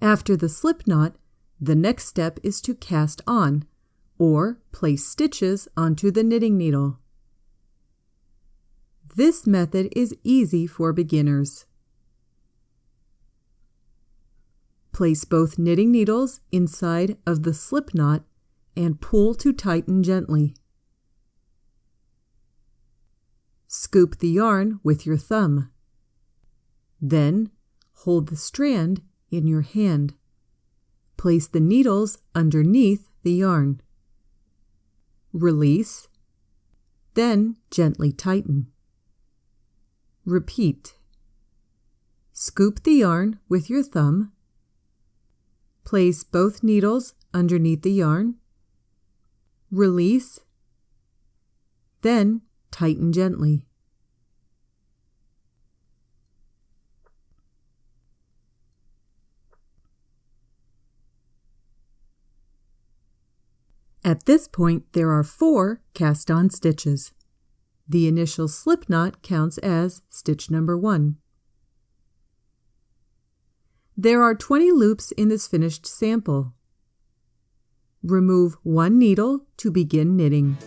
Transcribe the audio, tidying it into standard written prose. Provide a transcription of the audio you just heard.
After the slip knot, the next step is to cast on, or place stitches onto the knitting needle. This method is easy for beginners. Place both knitting needles inside of the slip knot and pull to tighten gently. Scoop the yarn with your thumb. Then, hold the strand in your hand. Place the needles underneath the yarn. Release, then gently tighten. Repeat. Scoop the yarn with your thumb. Place both needles underneath the yarn. Release, then tighten gently. At this point, there are 4 cast-on stitches. The initial slip knot counts as stitch number 1. There are 20 loops in this finished sample. Remove 1 needle to begin knitting.